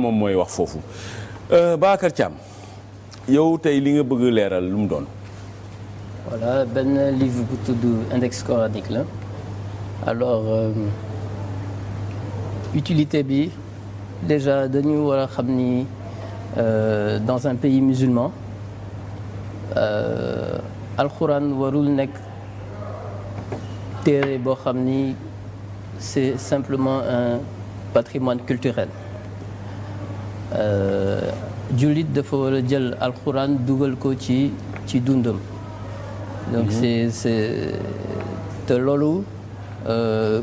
moom mooy wax foofu Bakar Thiam yow tey li nga bëgg leeral lu mu doon. voilà benn livre bu tudd index coranique la alors utilité bi déjà dañu war a xam ni dans un pays musulman alxuraan warul nekk téere boo xam ni c'est simplement un patrimoine culturel. jullit dafa war a jël alxuraan dugal ko ci dundam. donc c'est te loolu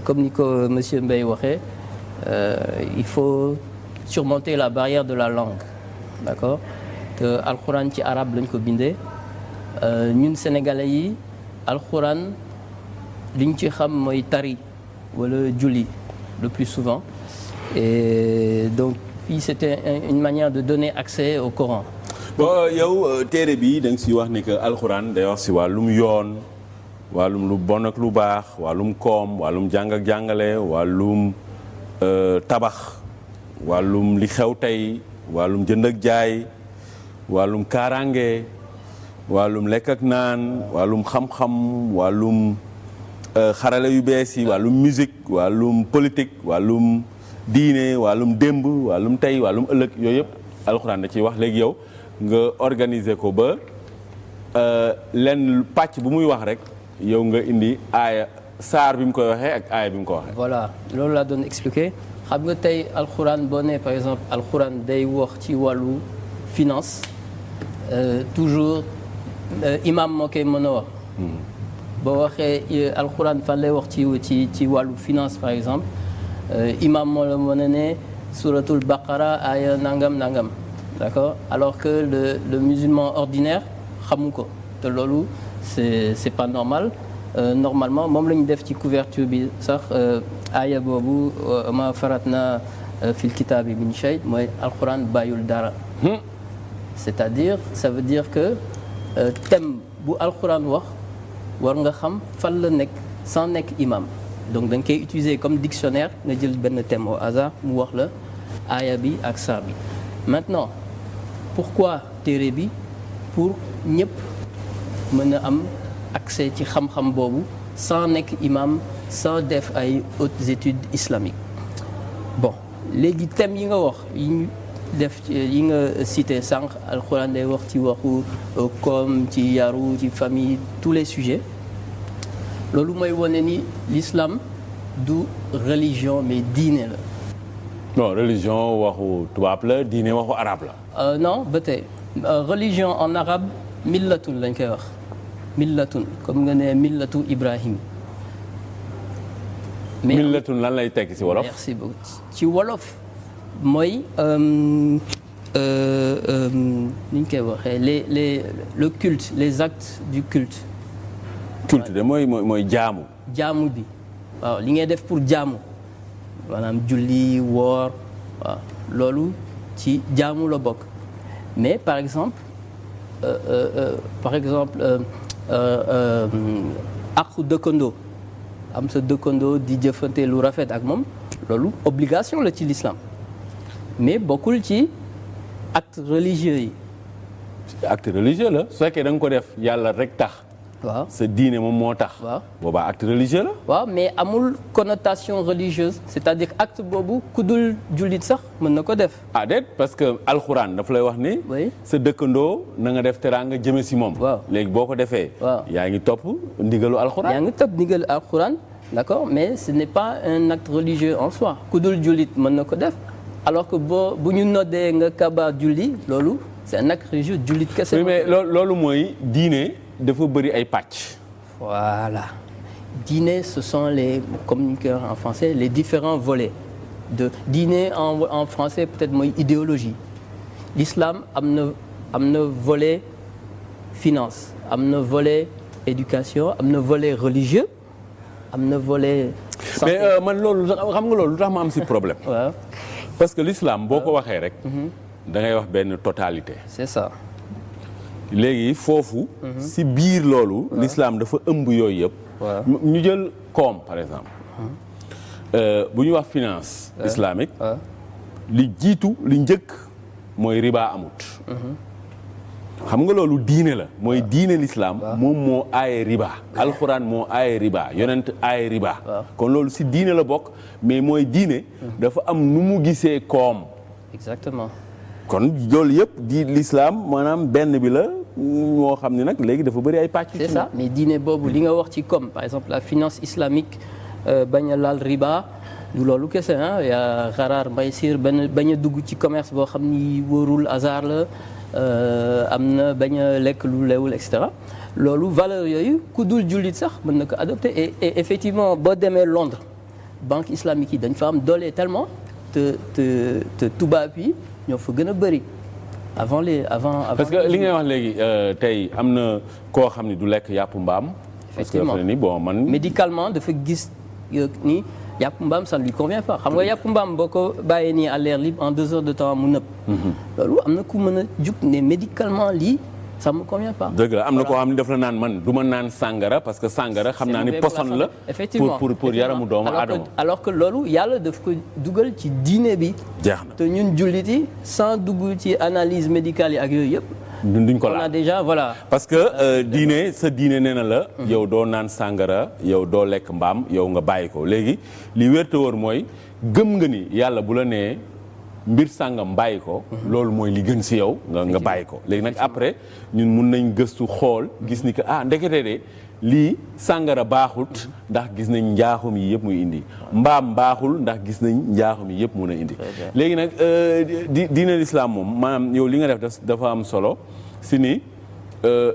comme ni ko monsieur Mbaye waxee il faut surmonter la barrière de la langue d'accord te alxuraan ci arabe lañ ko bindee ñun sénégalais yi alxuraan liñ ci xam mooy tari wala julli le plus souvent et donc fii c'était une manière de donner accès au Coran. bon yow téere bi da nga si wax ni que alxuraan day wax si wàllum yoon wàllum lu bon ak lu baax wàllum koom wàllum jàng ak jàngale wàllum tabax wàllum li xew tey wàllum jënd ak jaay wàllum kaaraange wàllum lekk ak naan wàllum xam-xam wàllum xarale yu bees yi wàllum musique wàllum politique wàllum diine wàllum démb wàllum tey wàllum ëllëg yooyu yëpp alxuraan da ciy wax léegi yow nga organiser ko ba lenn pàcc bu muy wax rek yow nga indi aaya saar bi mu koy waxee ak aaya bi mu ko waxee. voilà loolu laa doon expliquer xam nga tey alxuraan boo nee par exemple alxuraan day wax ci wàllu finance toujours imam moo koy mën a wax. boo waxee alxuraan fan lay wax ci wàllu finance par exemple imam moo la mën a ne suratul baqara aaya nangam nangam d'accord alors que le musulman ordinaire xamu ko te loolu c'est pas normal normalement moom la ñu def ci couverture bi sax aaya boobu ma faratna fil kitaabi min shay mooy alxuraan bàyyul dara. c'est-à-dire ça veut dire que thème bu alxuraan wax war nga xam fan la nekk sans nekk imam donc da nga koy utiliser comme dictionnaire nga jël benn thème au hasard mu wax la aaya bi ak saar bi. maintenant pourquoi téere bi pour ñëpp mën a am accès ci xam-xam boobu sans nekk imam sans def ay hautes études islamiques bon léegi thème yi nga wax yi ñu def yi nga cité sànq alxuraan day wax ci waxu koom ci yaru ci famille tous les sujets loolu mooy wane ni l'islam du religion mais diine la. non religion waxu tubaab la diine waxu arabe la. non ba tey religion en arabe millatun lañ koy wax millatun comme nga ne millatu Ibrahim. mais millatun lan lay tekki ci wolof. merci beaucoup ci wolof mooy ni ñu koy waxee le culte les actes du culte. culte de mooy jaamu. jaamu bi waaw li ngay def pour jaamu maanaam julli woor waaw loolu ci jaamu la bokk mais par exemple aqu dëkkandoo am sa dëkkandoo di jëfante lu rafet ak moom loolu obligation la ci l'islam mais bokkul ci acte religieux yi. acte religieux la su fekkee da nga ko def yàlla rek tax. waaw sa diine moom moo tax. waaw boobaa acte religieux la. waaw mais amul connotation religieuse c'est-à-dire acte boobu ku dul jullit sax mën na ko def. ah déet parce que alxuraan dafa lay wax ni. oui sa dëkkandoo na nga def teraanga jëme si moom. waaw léegi boo ko defee. waaw yaa ngi topp ndigalu alxuraan. yaa ngi topp ndigalu alxuraan d'accord mais ce n'est pas un acte religieux en soi ku dul jullit mën na ko def alors que bu ñu noddee nga kabaar julli loolu c'est un acte religieux jullit kese. oui mais loolu mooy diine. dafa bëri ay pàcc. voilà dîner ce sont les communicants en français les différents volets de dîner en français peut-être mooy idéologie l'islam am na volet finance am na volet éducation am na volet religieux am na volet. mais man loolu xam nga loolu lu tax ma am si problème. waaw parce que l'islam boo ko waxee rek. da ngay wax benn totalité. c'est ça. léegi foofu. si biir loolu. l'islam dafa ëmb yooyu yëpp. ñu jël koom par exemple. bu ñu wax finance islamique. li jiitu li njëkk mooy riba amut. xam nga loolu diine la mooy diine l'islam moom moo aaye riba alxuraan moo aaye riba yonent aaye riba kon loolu si diine la bokk mais mooy diine dafa am nu mu gisee koom. exactement. kon loolu yëpp di l'islam maanaam benn bi la moo xam ne nag léegi dafa bëri ay pàcc. c'est ça mais diine boobu li nga wax ci comme par exemple la finance islamique bañ a laal riba du loolu kese ah y a xaraar maysir bañ a dugg ci commerce boo xam ni wóorul hasard la. am na bañ a lekk lu leewul et cetera loolu valeur yooyu ku dul jullit sax mën na ko adopté et effectivement boo demee Londres banque islamique yi dañ fa am doole tellement te tubaab yi ñoo fa gën a bëri avant. parce que li ngay wax léegi tey am na koo xam ne du lekk yàpp mbaam. effectivement parce que dafa ne ni bon man. médicalement dafa gis ni yàpp mbaam ça ne lui convient pas xam nga yàpp mbaam boo ko bàyyee nii à l'air libre en 2 heures de temps mu nëb. loolu am na ku mën a jug ne médicalement lii ça me convient pas. dëgg la am na koo xam ne daf la naan man du ma naan sàngara parce que sàngara xam naa ni poson la. effectivement pour yaramu doomu aadama. alors que loolu yàlla daf ko dugal ci diine bi. jeex na te ñun jullit yi sans dugg ci analyse médicale yi ak yooyu yëpp. duñ ko laal on a déjà voilà. parce que diine sa diine nee na la. yow doo naan sàngara yow doo lekk mbaam yow nga bàyyi ko léegi li wér te wóor mooy gëm nga ni yàlla bu la nee mbir sàngam bàyyi ko. loolu mooy li gën si yow nga bàyyi ko léegi nag après ñun mun nañ gëstu xool gis ni que ndekete de lii sàngara baaxut ndax gis nañ njaaxum yi yëpp muy indi mbaam baaxul ndax gis nañ njaaxum yi yëpp mun a indi. léegi nag diine l'islam moom maanaam yow li nga def dafa am solo si ni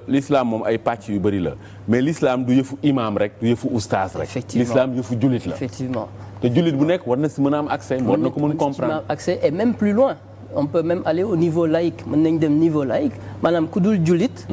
l'islam moom ay pàcc yu bëri la mais l'islam du yëfu imam rek du yëfu oustaz rek. l'islam yëfu jullit la. effectivement te jullit bu nekk war na si mën a am accès. war na ko mën comprendre accès et même plus loin on peut même aller au niveau laïque mën nañ dem niveau laïque maanaam ku dul jullit.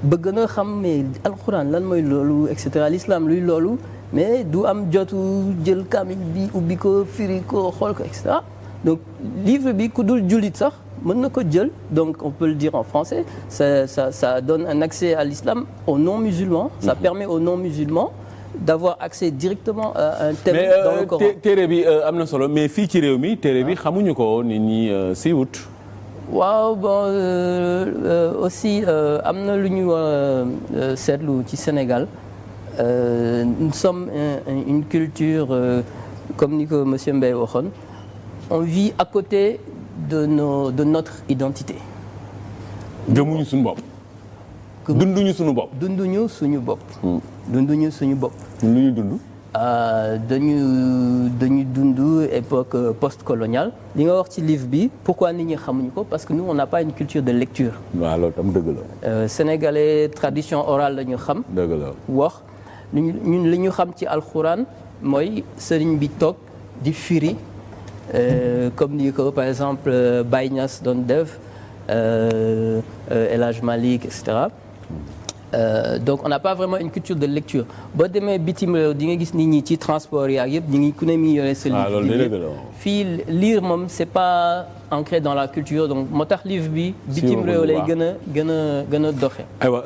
bëgg na xam mais alxuraan lan mooy loolu et cetera l'islam luy loolu mais du am jotu jël kamil bi ubbi ko firi ko xool ko et cetera donc livre bi ku dul jullit sax mën na ko jël donc on peut le dire en français ça donne un accès à l'islam aux non-musulmans. Ça permet aux non-musulmans d'avoir accès directement à un thème dans le Coran. mais téere bi am na solo mais fii ci réew mi téere bi xamuñu ko nit ñi siiwut. waaw bon aussi am na lu ñu war a seetlu ci Sénégal nous sommes une culture comme ni ko monsieur Mbaye waxoon on vit à côté de notre identité. gëmuñu suñu bopp. dunduñu suñu bopp. dunduñu suñu bopp. dunduñu suñu bopp. lu ñu dund. dañu dund époque post-coloniale li nga wax ci livre bi pourquoi nit ñi xamuñu ko parce que nous on n'a pas une culture de lecture. waaw loolu tam dëgg la. sénégalais tradition orale la ñu xam. dëgg la wax ñun li ñu xam ci alxuraan mooy sëriñ bi toog di firi comme ni ko par exemple Baye Niass doon def El Hadj Malick et cetera. Donc on n'a pas vraiment une culture de lecture boo demee bitim réew di nga gis nit ñi ci transport yi ak yëpp ñu ngi ku ne mi yore sa livre fii lire moom c'est pas ancré dans la culture donc moo tax livre bi bitim réew lay gën a doxe aywa